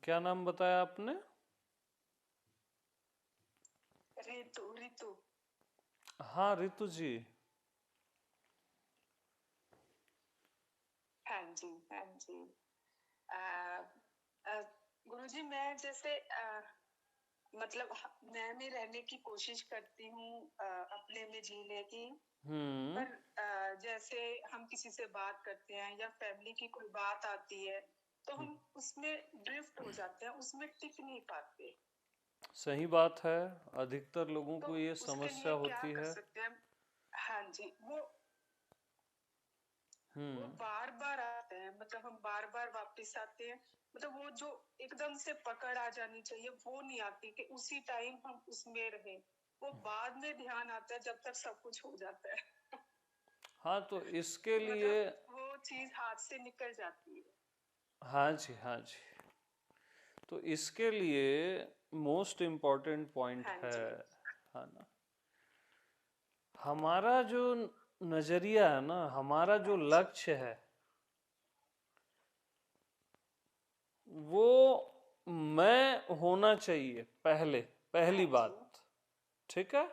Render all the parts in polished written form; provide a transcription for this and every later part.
क्या नाम बताया आपने? रितु रितु। हाँ रितु जी। हाँ जी हाँ जी। आ, आ, गुरुजी मैं जैसे मतलब मैं में रहने की कोशिश करती हूँ, अपने में जीने की। हम्म। पर जैसे हम किसी से बात करते हैं या फैमिली की कोई बात आती है तो हम उसमें ड्रिफ्ट हो जाते हैं, उसमें टिक नहीं पाते। सही बात है। अधिकतर लोगों तो को ये उसके समस्या लिए क्या होती कर है। सकते हैं? हाँ जी, वो हम्म। बार बार आते हैं, मतलब हम बार बार वापस आते हैं। मतलब वो जो एकदम से पकड़ आ जानी चाहिए वो नहीं आती कि उसी टाइम हम उसमें रहे। वो बाद में ध्यान आता है जब तक सब कुछ हो जाता है। हाँ तो इसके लिए। मतलब वो चीज हाथ से निकल जाती है। हाँ जी हाँ जी। तो इसके लिए मोस्ट इम्पोर्टेंट पॉइंट हाँ है जी ना, हमारा जो नजरिया है ना, हमारा जो हाँ जी लक्ष्य है वो मैं होना चाहिए पहले, पहली हाँ जी बात। ठीक है।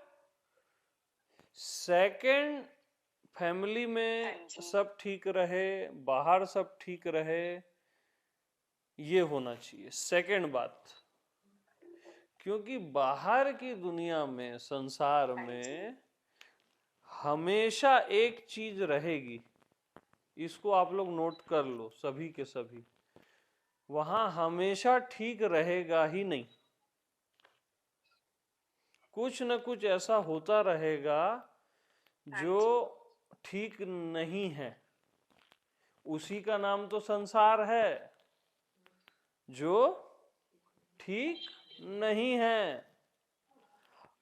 सेकंड, फैमिली हाँ में जी सब ठीक रहे, बाहर सब ठीक रहे, ये होना चाहिए सेकंड बात। क्योंकि बाहर की दुनिया में, संसार हाँ जी में हमेशा एक चीज रहेगी, इसको आप लोग नोट कर लो सभी के सभी, वहां हमेशा ठीक रहेगा ही नहीं। कुछ न कुछ ऐसा होता रहेगा हाँ जो जी ठीक नहीं है। उसी का नाम तो संसार है, जो ठीक नहीं है।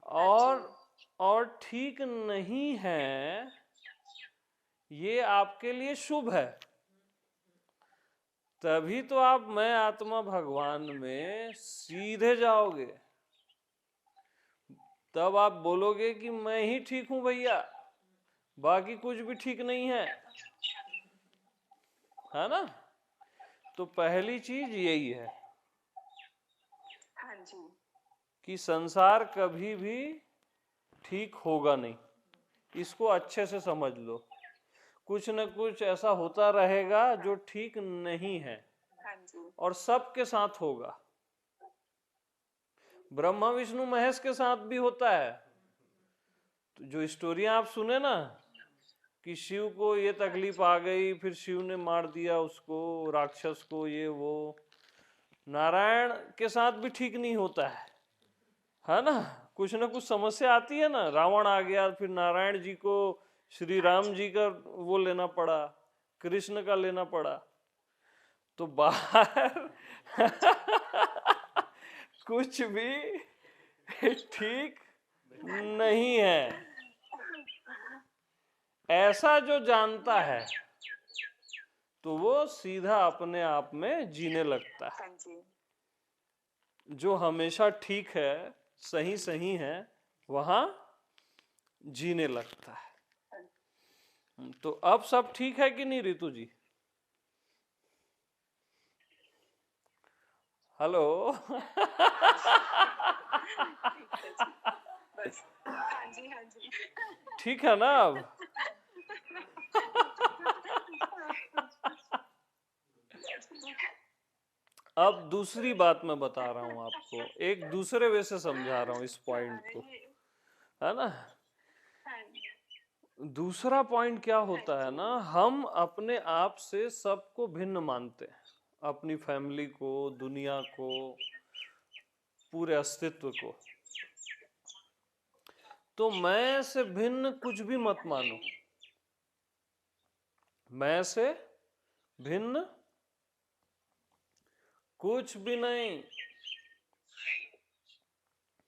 हाँ जी और ठीक नहीं है, ये आपके लिए शुभ है। तभी तो आप मैं आत्मा भगवान में सीधे जाओगे। तब आप बोलोगे कि मैं ही ठीक हूं भैया, बाकी कुछ भी ठीक नहीं है ना। तो पहली चीज यही है हाँ जी कि संसार कभी भी ठीक होगा नहीं, इसको अच्छे से समझ लो। कुछ न कुछ ऐसा होता रहेगा हाँ जो ठीक नहीं है, हाँ जी और सबके साथ होगा। ब्रह्मा विष्णु महेश के साथ भी होता है। तो जो स्टोरियां आप सुने ना, कि शिव को ये हाँ तकलीफ जी आ गई, फिर शिव ने मार दिया उसको, राक्षस को, ये वो, नारायण के साथ भी ठीक नहीं होता है ना। कुछ ना कुछ समस्या आती है ना, रावण आ गया, फिर नारायण जी को श्री हाँ राम जी जी का वो लेना पड़ा, कृष्ण का लेना पड़ा। तो बाहर हाँ जी कुछ भी ठीक नहीं है, ऐसा जो जानता है तो वो सीधा अपने आप में जीने लगता है। हाँ जी जो हमेशा ठीक है, सही सही है, वहां जीने लगता है। तो अब सब ठीक है कि नहीं रितु जी? हेलो। हाँ जी ठीक है जी, बस। हाँ जी हाँ जी ठीक है ना अब? अब दूसरी बात मैं बता रहा हूं आपको, एक दूसरे वे से समझा रहा हूं इस पॉइंट हाँ, को, ये है ना। हाँ जी दूसरा पॉइंट क्या हाँ होता है जी ना, हम अपने आप से सबको भिन्न मानते हैं, अपनी फैमिली को, दुनिया को, पूरे अस्तित्व को। तो मैं से भिन्न कुछ भी मत हाँ मानो, जी मैं से भिन्न कुछ भी नहीं।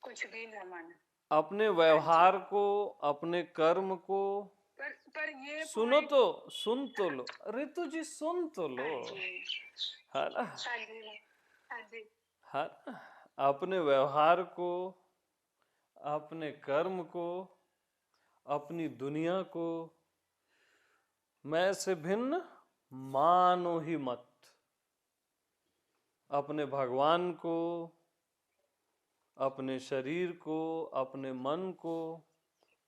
कुछ भी न माना। अपने हाँ जी, व्यवहार को, अपने कर्म को, पर ये सुनो पॉइंट। तो, सुन तो लो रितु जी, सुन तो लो, हाँ जी है ना। हाँ जी हाँ जी है ना? अपने व्यवहार को, अपने कर्म को, अपनी दुनिया को मैं से भिन्न मानो ही मत। अपने भगवान को, अपने शरीर को, अपने मन को,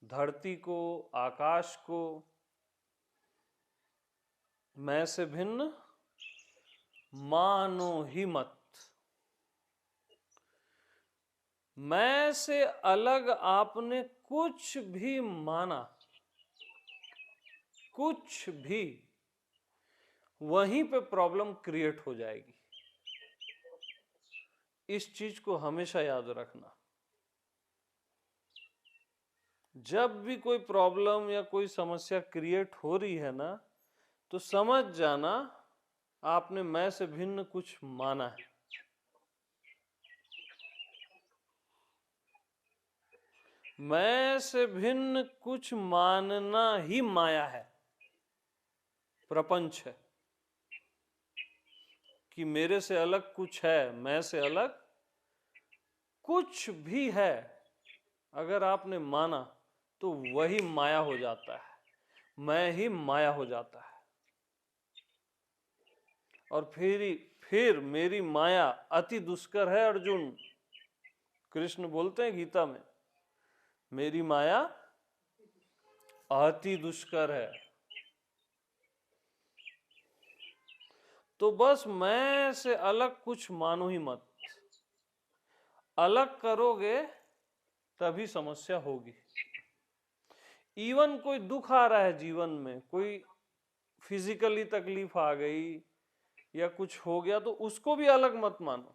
धरती को, आकाश को मैं से भिन्न मानो ही मत। मैं से अलग आपने कुछ भी माना, कुछ भी, वहीं पे प्रॉब्लम क्रिएट हो जाएगी। इस चीज को हमेशा याद रखना। जब भी कोई प्रॉब्लम या कोई समस्या क्रिएट हो रही है ना, तो समझ जाना आपने मैं से भिन्न कुछ माना है। मैं से भिन्न कुछ मानना ही माया है, प्रपंच है। कि मेरे से अलग कुछ है, मैं से अलग कुछ भी है, अगर आपने माना तो वही माया हो जाता है, मैं ही माया हो जाता है। और फिर मेरी माया अति दुष्कर है अर्जुन। कृष्ण बोलते हैं गीता में, मेरी माया अति दुष्कर है। तो बस मैं से अलग कुछ मानो ही मत। अलग करोगे तभी समस्या होगी। इवन कोई दुख आ रहा है जीवन में, कोई फिजिकली तकलीफ आ गई या कुछ हो गया, तो उसको भी अलग मत मानो।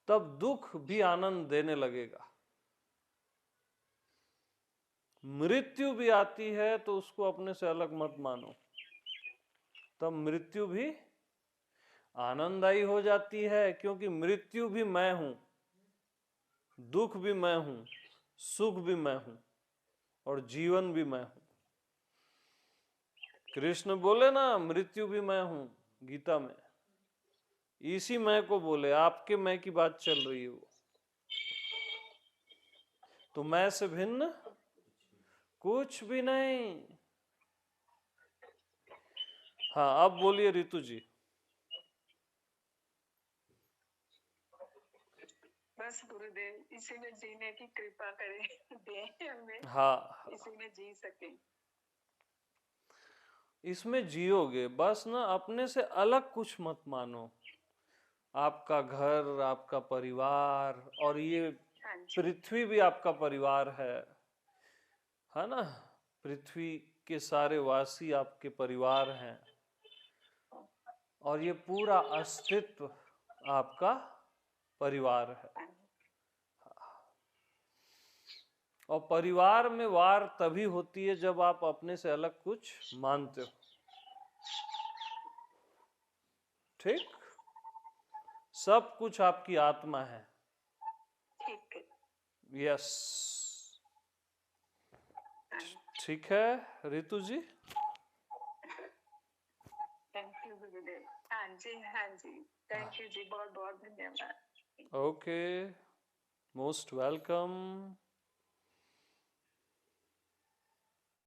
तब दुख भी आनंद देने लगेगा। मृत्यु भी आती है तो उसको अपने से अलग मत मानो, तब मृत्यु भी आनंददायी हो जाती है। क्योंकि मृत्यु भी मैं हूं, दुख भी मैं हूं, सुख भी मैं हूं, और जीवन भी मैं हूं। कृष्ण बोले ना, मृत्यु भी मैं हूं गीता में। इसी मैं को बोले, आपके मैं की बात चल रही है वो। तो मैं से भिन्न कुछ भी नहीं। हाँ, अब बोलिए रितु जी। बस गुरुदेव इसी में जीने की कृपा करें, दे हमें, हाँ, इसी में जी सके। इसमें जियोगे बस ना, अपने से अलग कुछ मत मानो। आपका घर, आपका परिवार, और ये पृथ्वी भी आपका परिवार है ना। पृथ्वी के सारे वासी आपके परिवार हैं, और ये पूरा अस्तित्व आपका परिवार है। और परिवार में वार तभी होती है जब आप अपने से अलग कुछ मानते हो। ठीक, सब कुछ आपकी आत्मा है। ठीक है। यस, ठीक है रितु जी। थैंक यू गुरुदेव। हाँ जी, हाँ जी, थैंक यू जी, बहुत बहुत धन्यवाद। Okay, most welcome.